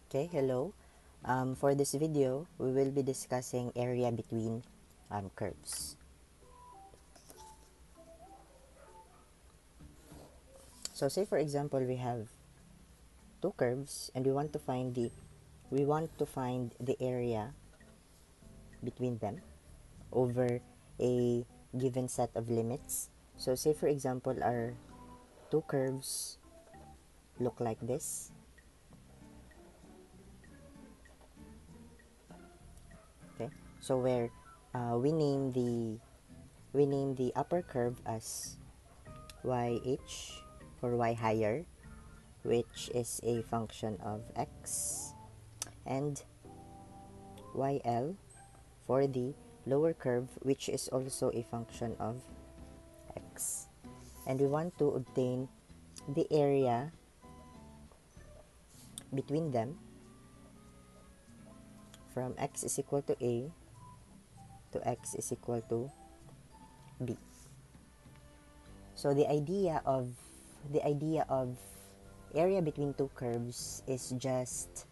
Okay, hello. For this video, we will be discussing area between curves. So say for example, we have two curves and we want to find the area between them over a given set of limits. So say for example, our two curves look like this. Okay, so where we name the upper curve as YH for Y higher, which is a function of x, and YL for the lower curve, which is also a function of x. And we want to obtain the area between them from x is equal to a to x is equal to b. So the idea of area between two curves is just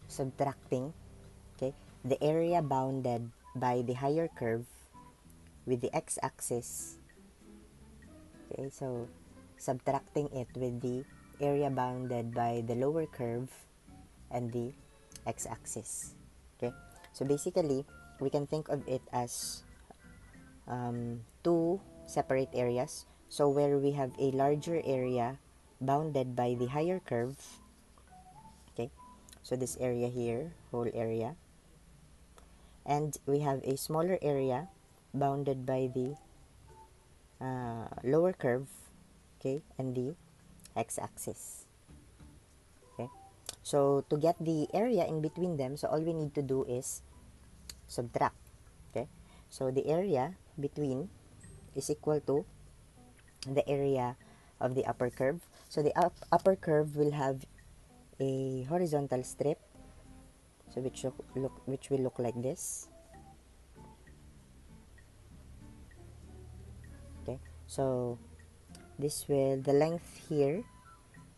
subtracting, okay, the area bounded by the higher curve with the x-axis. Okay, so subtracting it with the area bounded by the lower curve and the x-axis. Okay, so basically we can think of it as two separate areas. So where we have a larger area bounded by the higher curve, okay, so this area here, whole area, and we have a smaller area bounded by the lower curve, okay, and the x-axis. Okay, so to get the area in between them, so all we need to do is subtract. Okay, so the area between is equal to the area of the upper curve. So the upper curve will have a horizontal strip, so which will look like this. Okay, so the length here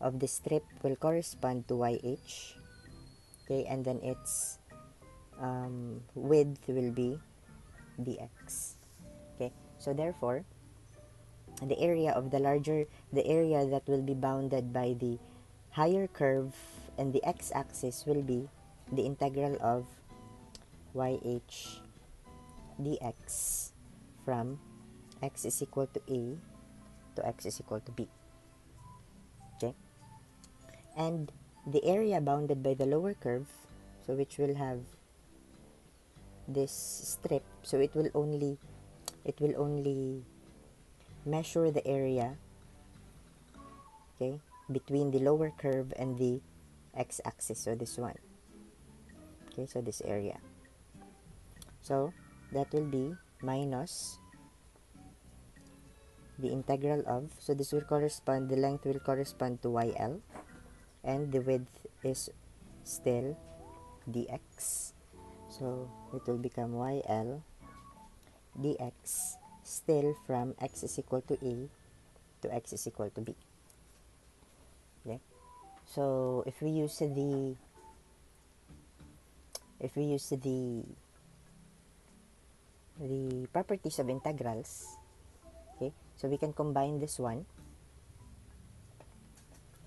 of the strip will correspond to YH. Okay, and then its width will be dx. Okay, so therefore the area that will be bounded by the higher curve and the x-axis will be the integral of YH dx from x is equal to a to x is equal to b. Okay, and the area bounded by the lower curve, so which will have this strip, so it will only measure the area, okay, between the lower curve and the x-axis, so this one. Okay, so this area, so that will be minus the integral of, so this will correspond, the length will correspond to YL, and the width is still dx, so it will become YL dx still from x is equal to a to x is equal to b. Okay, so if we use the properties of integrals, okay, so we can combine this one,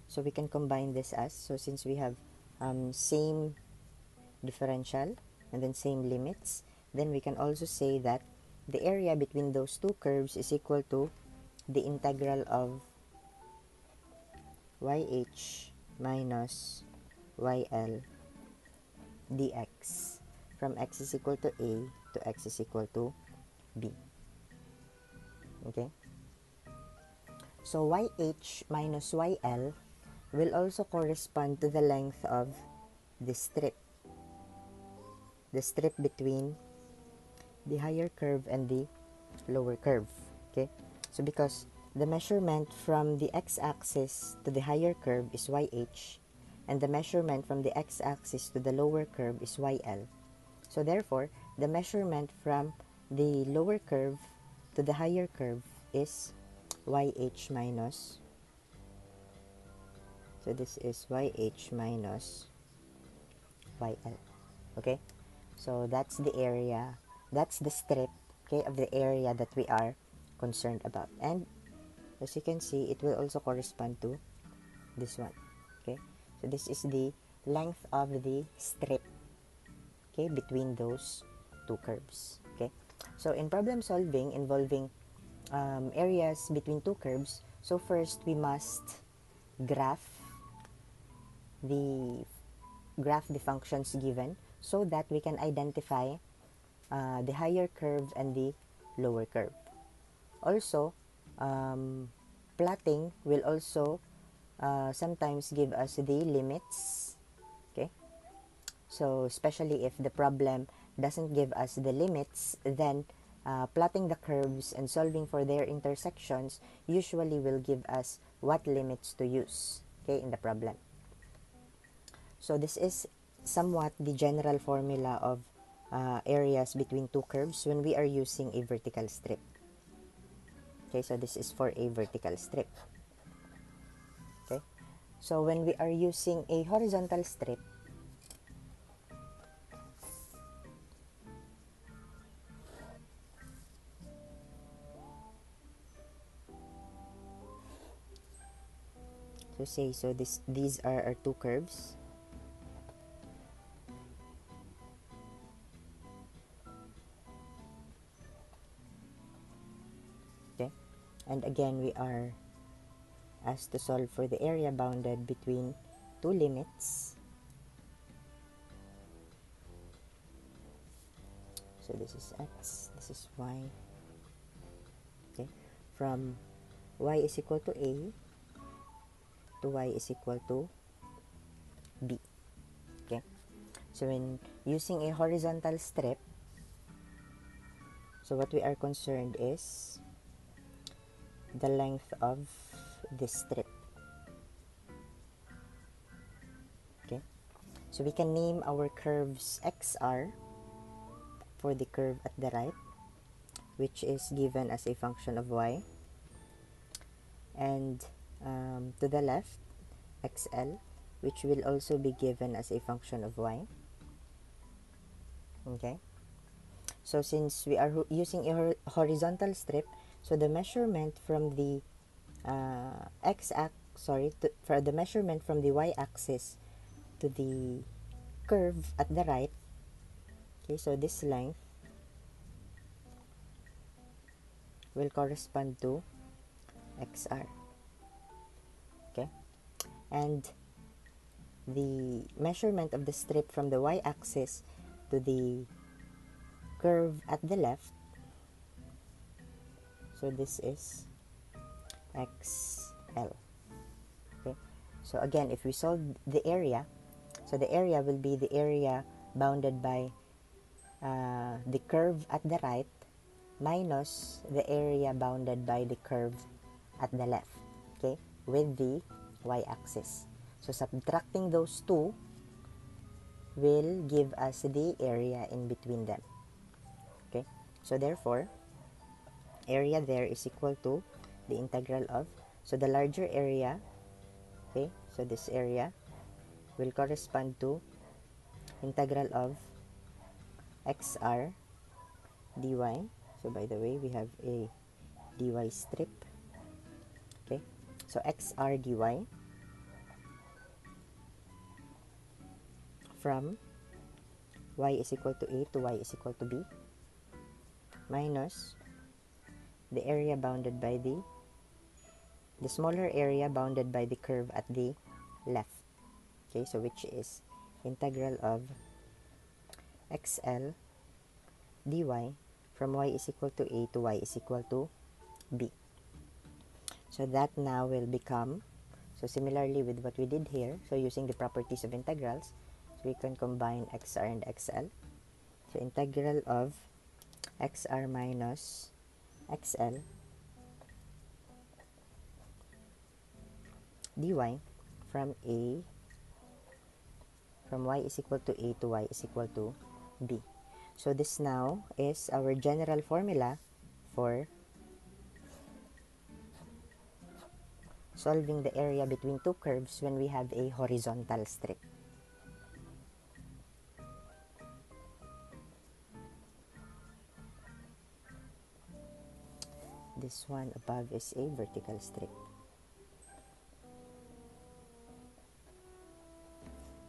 so we can combine this as, so since we have same differential and then same limits, then we can also say that the area between those two curves is equal to the integral of YH minus YL dx from x is equal to a to x is equal to b. Okay, so YH minus YL will also correspond to the length of the strip between the higher curve and the lower curve. Okay, so because the measurement from the x-axis to the higher curve is YH, and the measurement from the x-axis to the lower curve is YL. So therefore, the measurement from the lower curve to the higher curve is YH minus, so this is YH minus YL. Okay, so that's the area, that's the strip, okay, of the area that we are concerned about. And as you can see, it will also correspond to this one. Okay, so this is the length of the strip, okay, between those two curves. Okay, so in problem solving involving areas between two curves, so first we must graph the functions given so that we can identify the higher curve and the lower curve. Also, plotting will also sometimes give us the limits. Okay, so especially if the problem doesn't give us the limits, then plotting the curves and solving for their intersections usually will give us what limits to use, okay, in the problem. So this is somewhat the general formula of areas between two curves when we are using a vertical strip. Okay, so this is for a vertical strip. Okay, so when we are using a horizontal strip, so say, so these are our two curves. Okay, and again we are asked to solve for the area bounded between two limits. So this is x, this is y. Okay, from y is equal to a to y is equal to b. Okay, so when using a horizontal strip, so what we are concerned is the length of this strip. Okay, so we can name our curves xr for the curve at the right, which is given as a function of y, and to the left xl, which will also be given as a function of y. Okay, so since we are using a horizontal strip, so the measurement from the for the measurement from the y-axis to the curve at the right, okay, so this length will correspond to xr. Okay, and the measurement of the strip from the y-axis to the curve at the left, so this is xl. Okay, so again, if we solve the area, so the area will be the area bounded by the curve at the right minus the area bounded by the curve at the left, okay, with the y-axis. So subtracting those two will give us the area in between them. Okay, so therefore area there is equal to the integral of, so the larger area, okay, so this area will correspond to integral of xr dy. So by the way, we have a dy strip. Okay, so xr dy from y is equal to a to y is equal to b minus the area bounded by the smaller area bounded by the curve at the left. Okay, so which is integral of xl dy from y is equal to a to y is equal to b. So that now will become, so similarly with what we did here, so using the properties of integrals, so we can combine xr and xl. So integral of xr minus xl dy from y is equal to a to y is equal to b. So this now is our general formula for solving the area between two curves when we have a horizontal strip. this one above is a vertical strip.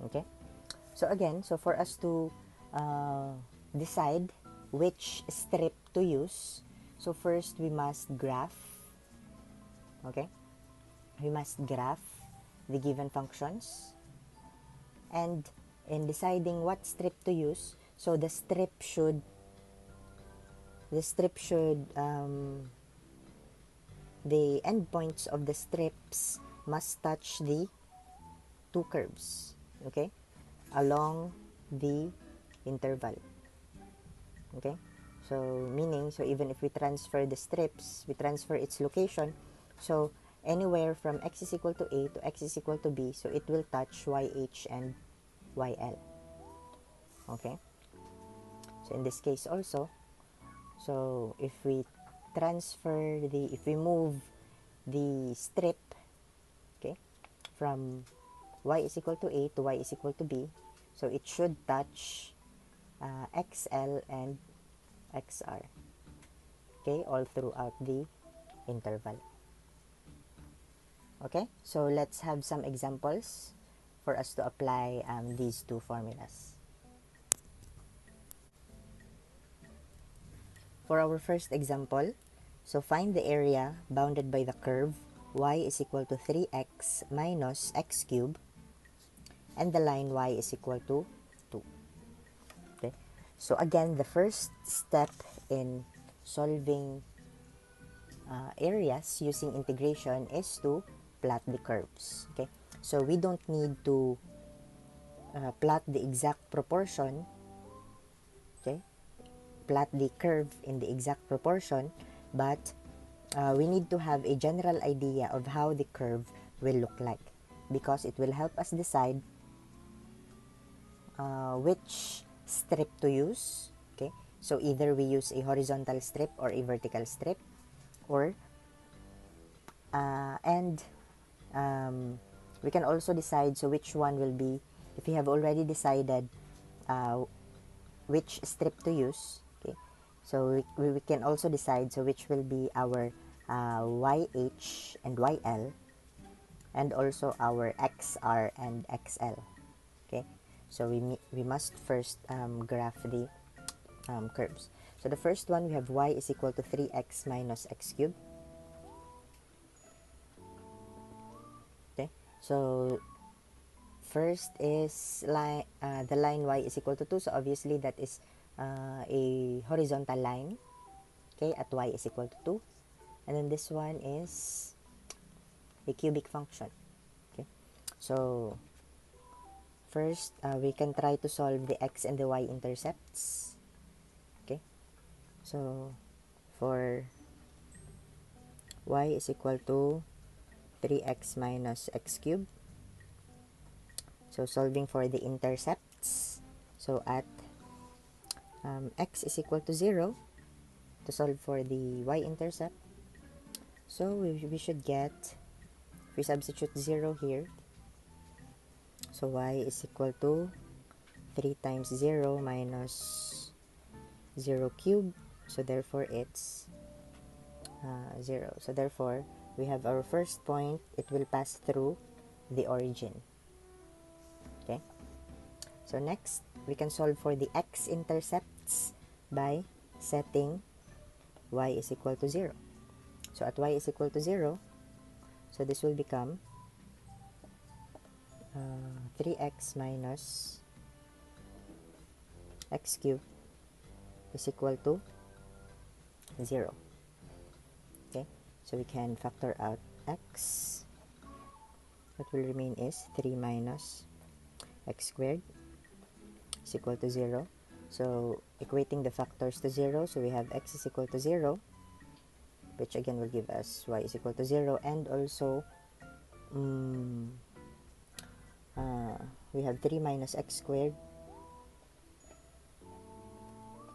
Okay, so again, so for us to decide which strip to use, so first we must graph. Okay, we must graph the given functions, and in deciding what strip to use, so the endpoints of the strips must touch the two curves, okay, along the interval. Okay, so meaning, so even if we transfer the strips, we transfer its location, so anywhere from x is equal to a to x is equal to b, so it will touch yh and yl. Okay, so in this case also, so if we move the strip, okay, from y is equal to a to y is equal to b, so it should touch xl and xr, okay, all throughout the interval. Okay, so let's have some examples for us to apply these two formulas. For our first example, so find the area bounded by the curve y is equal to 3x minus x cubed and the line y is equal to 2. Okay, so again, the first step in solving areas using integration is to plot the curves. Okay, so we don't need to plot the exact proportion, okay, plot the curve in the exact proportion, but we need to have a general idea of how the curve will look like, because it will help us decide which strip to use. Okay, so either we use a horizontal strip or a vertical strip, or and we can also decide so which one will be, if we have already decided which strip to use, okay, so we can also decide so which will be our YH and YL, and also our XR and XL. Okay, so we must first graph the curves. So the first one, we have y is equal to 3x minus x cubed. Okay, so first is the line y is equal to 2, so obviously that is a horizontal line, okay, at y is equal to 2. And then this one is a cubic function. Okay, so first we can try to solve the x and the y intercepts. Okay, so for y is equal to 3x minus x cubed, so solving for the intercepts, so at x is equal to 0, to solve for the y-intercept, so we should get, if we substitute 0 here, so y is equal to 3 times 0 minus 0 cubed, so therefore it's 0. So therefore, we have our first point, it will pass through the origin. Okay, so next, we can solve for the x-intercepts by setting y is equal to 0. So at y is equal to 0, so this will become 3x minus x cubed is equal to 0. Okay, so we can factor out x. What will remain is 3 minus x squared is equal to 0. So equating the factors to 0, so we have x is equal to 0, which again will give us y is equal to 0, and also we have 3 minus x squared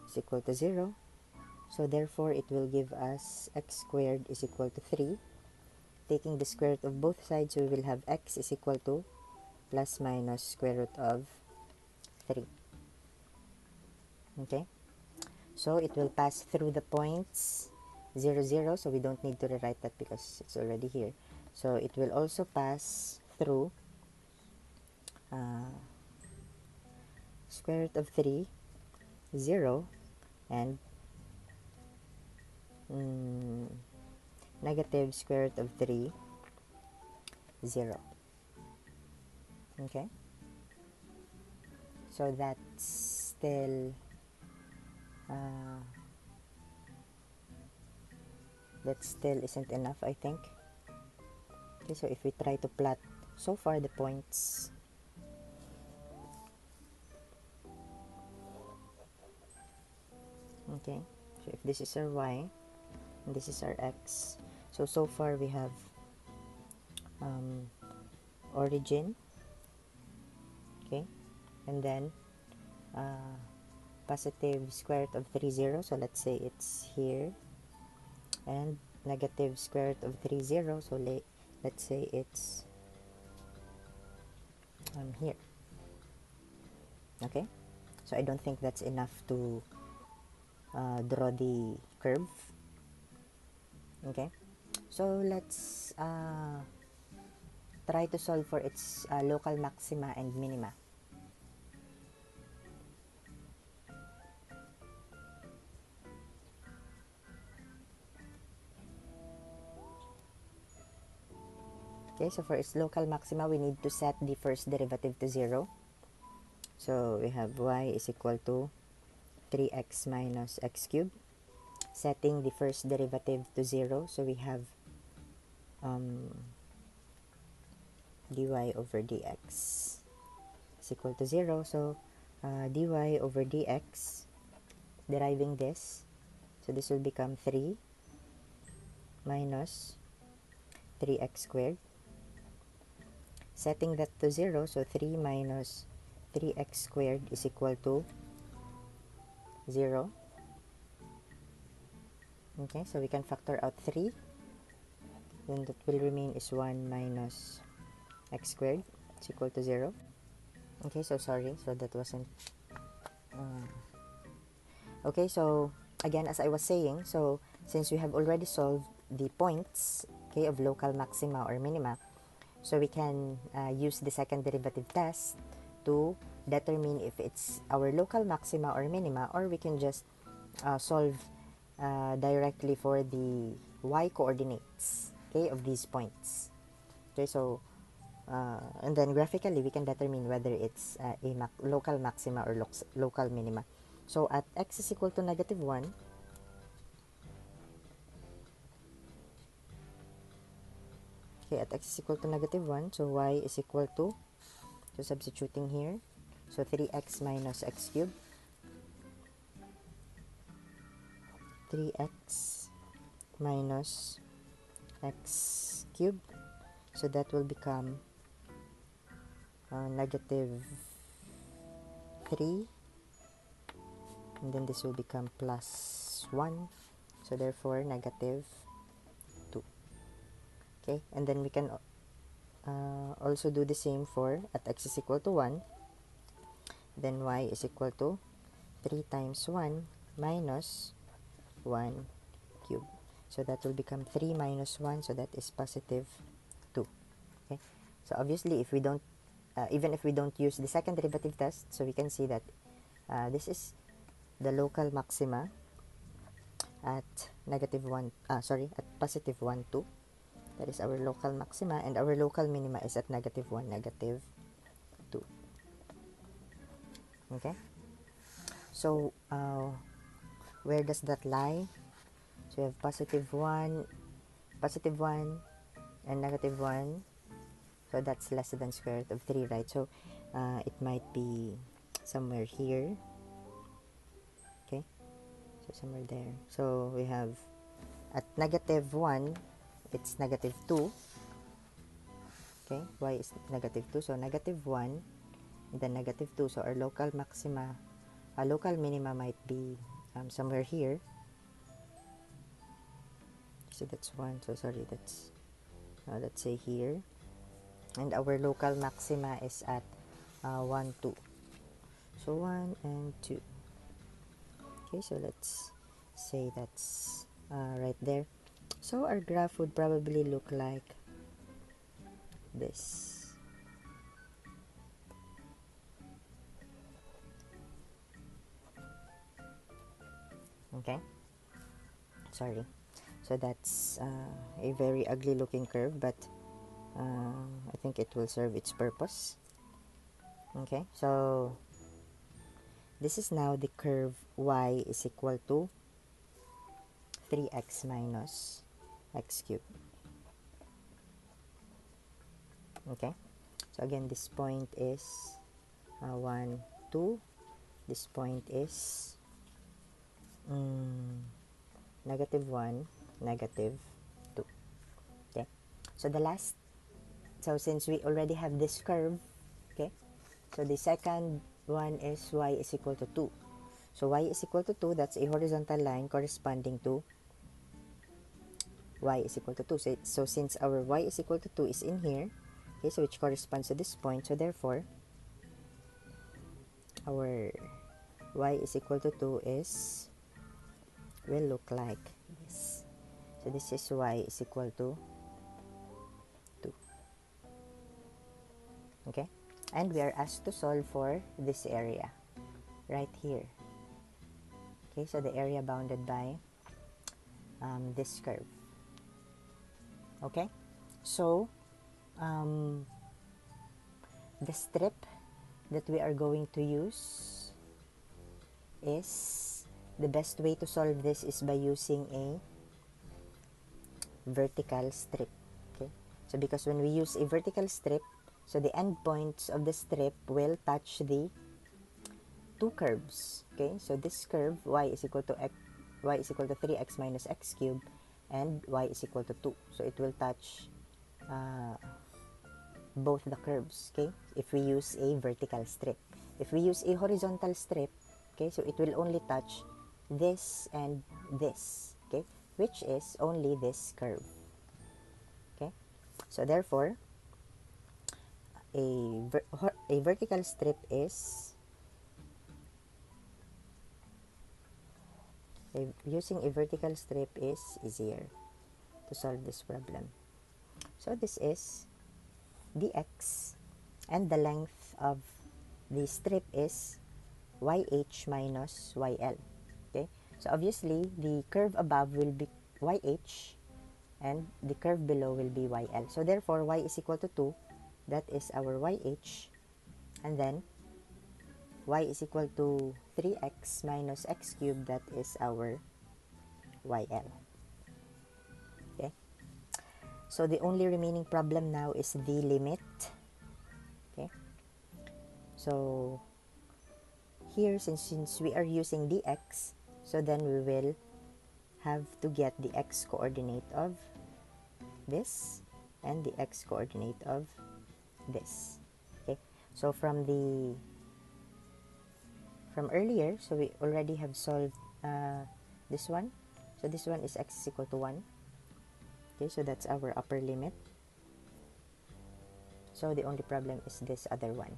is equal to 0. So therefore, it will give us x squared is equal to 3. Taking the square root of both sides, we will have x is equal to plus minus square root of 3. Okay, so it will pass through the points 0, 0, so we don't need to rewrite that because it's already here. So it will also pass through square root of 3, 0, and negative square root of 3, 0. Okay? So that still isn't enough, I think. Okay, so if we try to plot so far the points, okay, so if this is our y and this is our x, so far we have origin, okay, and then positive square root of 3, 0, so let's say it's here, and negative square root of 3, 0, so let's say it's here. Okay, so I don't think that's enough to draw the curve. Okay, so let's try to solve for its local maxima and minima. Okay, so for its local maxima, we need to set the first derivative to 0. So we have y is equal to 3x minus x cubed. Setting the first derivative to 0, so we have dy over dx is equal to 0. So dy over dx, deriving this, so this will become 3 minus 3x squared. Setting that to 0, so 3 minus 3x squared is equal to 0. Okay, so we can factor out 3. Then that will remain is 1 minus x squared is equal to 0. Okay, so sorry, so that wasn't okay. So again, as I was saying, so since we have already solved the points, okay, of local maxima or minima, so we can use the second derivative test to determine if it's our local maxima or minima, or we can just solve directly for the y coordinates, okay, of these points. Okay, so and then graphically we can determine whether it's a local maxima or local minima. So at x is equal to negative 1, okay, at x is equal to negative 1, so y is equal to, so substituting here, so 3x minus x cubed, 3x minus x cubed, so that will become negative 3, and then this will become plus 1, so therefore negative 2. Okay, and then we can also do the same for at x is equal to 1, then y is equal to 3 times 1 minus 1 cube, so that will become 3 minus 1, so that is positive 2. Okay, so obviously if we don't even if we don't use the second derivative test, so we can see that this is the local maxima at negative 1, at positive 1, 2. That is our local maxima, and our local minima is at negative 1, negative 2. Okay, so where does that lie? So we have positive 1, and negative 1, so that's less than square root of 3, right? So it might be somewhere here. Okay, so somewhere there. So we have at negative 1, it's negative 2. Okay, y is negative 2, so negative 1 and then negative 2. So our local maxima, local minima might be somewhere here. So that's 1, so sorry, that's let's say here, and our local maxima is at 1, 2. So 1 and 2. Okay, so let's say that's right there. So our graph would probably look like this. Okay, sorry. So that's a very ugly looking curve, but I think it will serve its purpose. Okay, so this is now the curve y is equal to 3x minus x cubed. Okay, so again, this point is 1, 2. This point is negative 1, negative 2. Okay, so since we already have this curve, okay, so the second one is y is equal to 2. So y is equal to 2, that's a horizontal line corresponding to y is equal to 2. So since our y is equal to 2 is in here, okay, so which corresponds to this point, so therefore our y is equal to 2 will look like this. So this is y is equal to 2. Okay, and we are asked to solve for this area right here. Okay, so the area bounded by this curve. Okay, so the strip that we are going to use is, the best way to solve this is by using a vertical strip. Okay, so because when we use a vertical strip, so the endpoints of the strip will touch the two curves. Okay, so this curve y is equal to 3x minus x cubed, and y is equal to 2. So it will touch both the curves. Okay, if we use a vertical strip. If we use a horizontal strip, okay, so it will only touch this and this. Okay, which is only this curve. Okay, so therefore a vertical strip is using a vertical strip is easier to solve this problem. So this is dx, and the length of the strip is yh minus yl. Okay, so obviously the curve above will be yh and the curve below will be yl. So therefore y is equal to 2, that is our yh, and then y is equal to 3x minus x cubed, that is our yl. Okay, so the only remaining problem now is the limit. Okay, so here, since we are using dx, so then we will have to get the x coordinate of this and the x coordinate of this. Okay, so from earlier, so we already have solved this one. So this one is x is equal to 1. Okay, so that's our upper limit. So the only problem is this other one.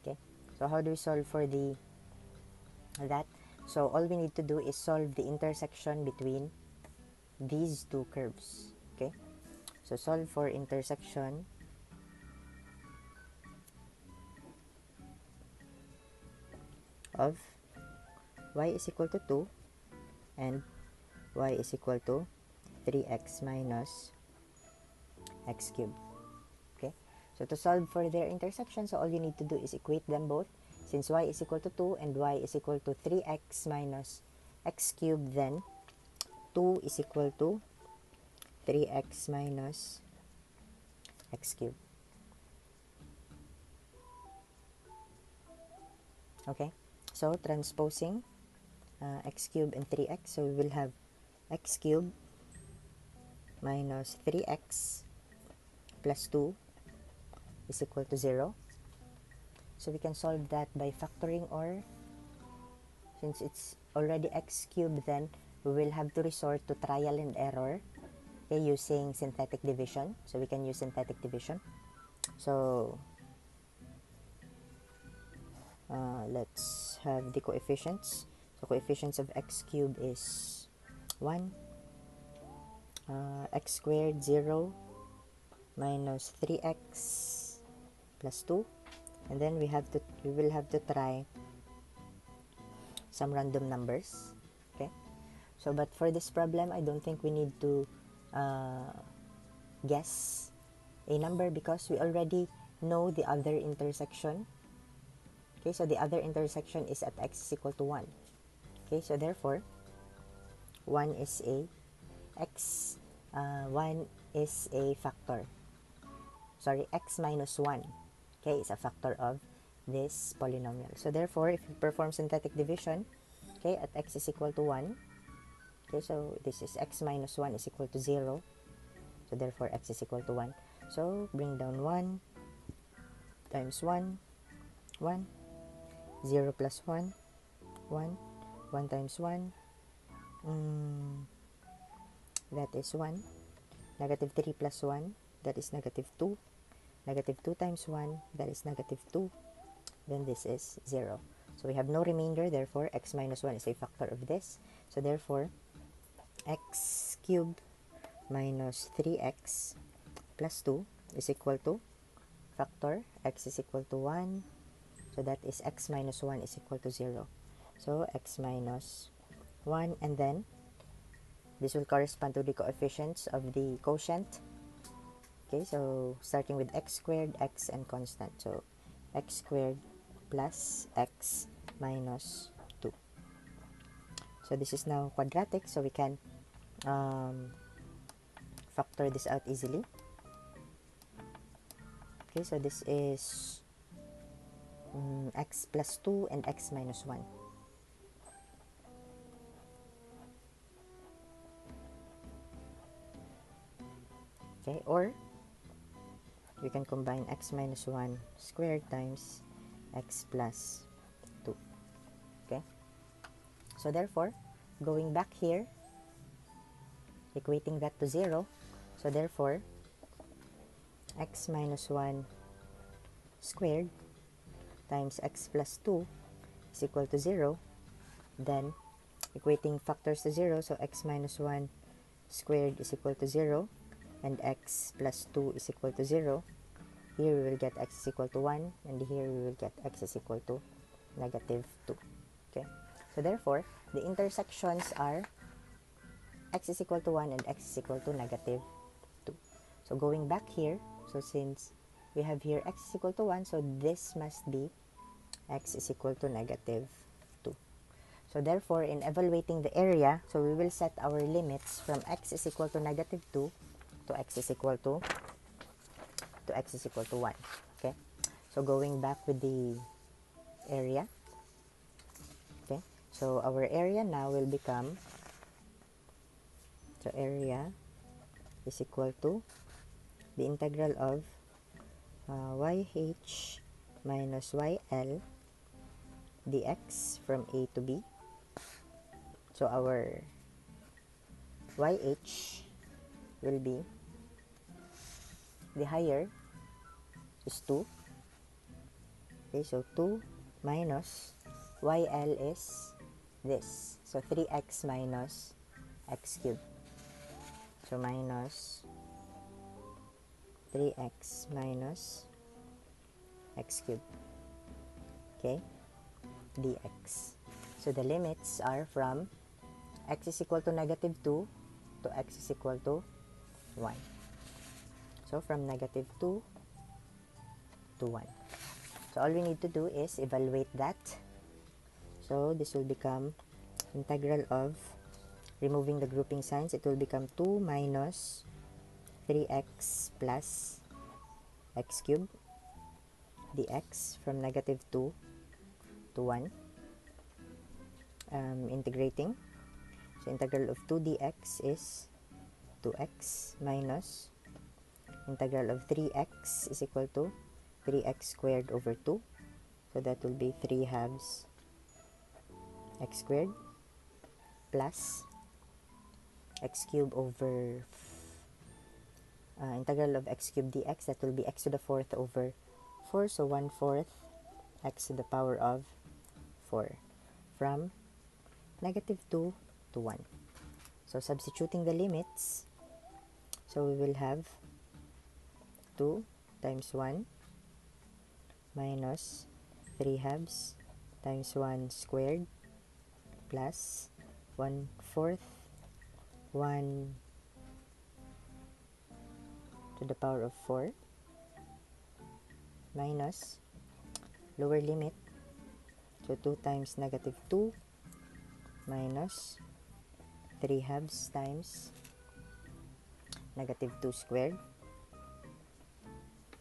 Okay, so how do we solve for that? So all we need to do is solve the intersection between these two curves. Okay, so solve for intersection of y is equal to 2 and y is equal to 3x minus x cubed. Okay, so to solve for their intersection, so all you need to do is equate them both. Since y is equal to 2 and y is equal to 3x minus x cubed, then 2 is equal to 3x minus x cubed. Okay, so transposing x cubed and 3x, so we will have x cubed minus 3x plus 2 is equal to 0. So we can solve that by factoring, or since it's already x cubed, then we will have to resort to trial and error, okay, using synthetic division. So we can use synthetic division. So let's have the coefficients. So coefficients of x cubed is 1, x squared 0 minus 3x plus 2, and then we will have to try some random numbers. Okay, so but for this problem I don't think we need to guess a number because we already know the other intersection. Okay, so the other intersection is at x is equal to 1. Okay, so therefore 1 is a x 1 is a factor, sorry, x minus 1, okay, is a factor of this polynomial. So therefore if you perform synthetic division, okay, at x is equal to 1, okay, so this is x minus 1 is equal to 0, so therefore x is equal to 1. So bring down 1 times 1, 1, 0 plus 1, 1, 1 times 1, that is 1, negative 3 plus 1, that is negative 2, negative 2 times 1, that is negative 2, then this is 0. So we have no remainder, therefore x minus 1 is a factor of this. So therefore x cubed minus 3x plus 2 is equal to factor x is equal to 1, so that is x minus 1 is equal to 0. So x minus 1, and then this will correspond to the coefficients of the quotient. Okay, so starting with x squared, x and constant, so x squared plus x minus 2. So this is now quadratic, so we can factor this out easily. Okay, so this is x plus 2 and x minus 1. Okay, or you can combine x minus 1 squared times x plus 2. Okay, so therefore going back here, equating that to 0, so therefore x minus 1 squared times x plus 2 is equal to 0. Then equating factors to 0, so x minus 1 squared is equal to 0 and x plus 2 is equal to 0. Here we will get x is equal to 1, and here we will get x is equal to negative 2. Okay, so therefore the intersections are x is equal to 1 and x is equal to negative 2. So going back here, so since we have here x is equal to 1, so this must be x is equal to negative 2. So therefore in evaluating the area, so we will set our limits from x is equal to negative 2 to x is equal to x is equal to 1. Okay, so going back with the area, okay, so our area now will become, so area is equal to the integral of YH minus YL dx from a to b. So our YH will be, the higher is 2. Okay, so 2 minus YL is this, so 3x minus x cubed. So minus 3x minus x cubed, okay, dx. So the limits are from x is equal to negative 2 to x is equal to 1. So from negative 2 to 1. So all we need to do is evaluate that. So this will become integral of, removing the grouping signs, it will become 2 minus 3x plus x cubed dx from negative 2 to 1. Integrating, so integral of 2 dx is 2x minus integral of 3x is equal to 3x squared over 2, so that will be 3 halves x squared plus x cubed over integral of x cubed dx, that will be x to the 4th over 4, so 1/4 x to the power of 4 from negative 2 to 1. So substituting the limits, so we will have 2 times 1 minus 3 halves times 1 squared plus 1/4 1 to the power of 4 minus lower limit, so 2 times negative 2 minus 3 halves times negative 2 squared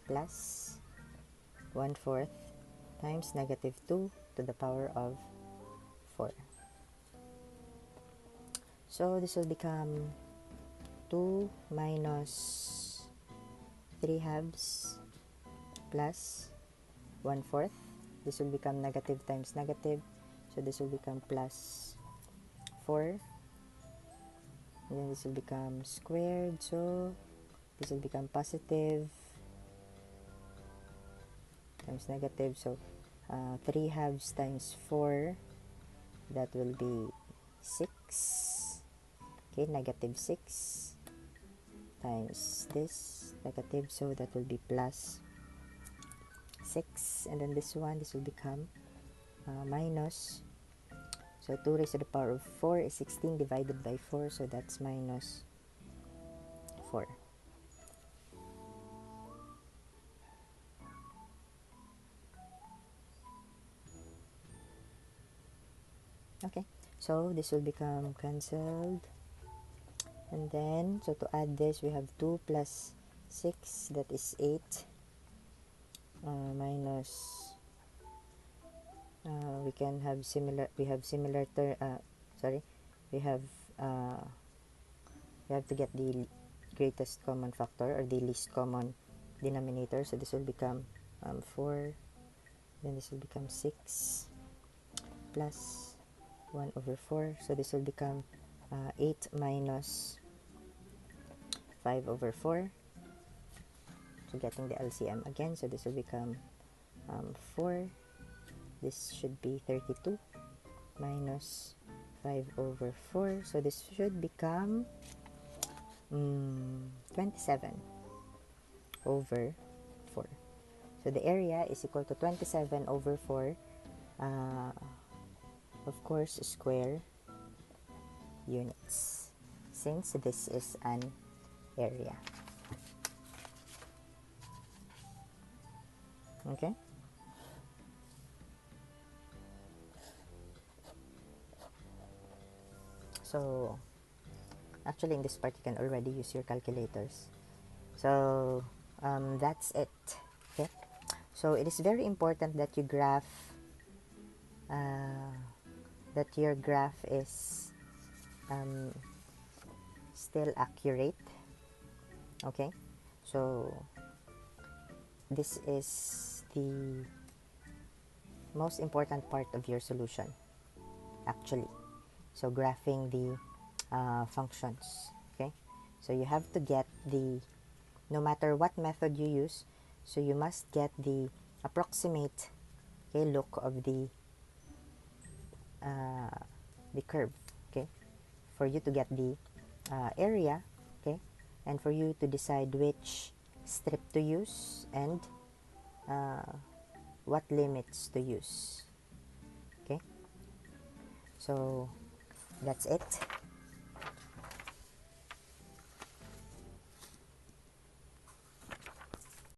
plus 1/4 times negative 2 to the power of 4. So this will become 2 minus 3 halves plus 1/4. This will become negative times negative, so this will become plus 4, and then this will become squared, so this will become positive times negative, so 3 halves times 4, that will be 6. Okay, negative 6 times this negative, so that will be plus 6, and then this will become minus, so 2 raised to the power of 4 is 16 divided by 4, so that's minus 4. Okay, so this will become cancelled, and then so to add this, we have 2 plus 6, that is 8, minus we can have similar, we have similar sorry, we have to get the greatest common factor or the least common denominator, so this will become 4, then this will become 6 plus 1 over 4, so this will become 8 minus 5 over 4, so getting the LCM again, so this will become 4, this should be 32 minus 5 over 4, so this should become 27 over 4. So the area is equal to 27 over 4, of course, square units, since this is an area. Okay. So actually in this part you can already use your calculators. So that's it. Okay. So it is very important that you graph, that your graph is still accurate. Okay. So this is the most important part of your solution, actually. So graphing the functions. Okay. So you have to get the, no matter what method you use, so you must get the approximate, okay, look of the curve, okay, for you to get the area, okay, and for you to decide which strip to use and what limits to use. Okay, so that's it.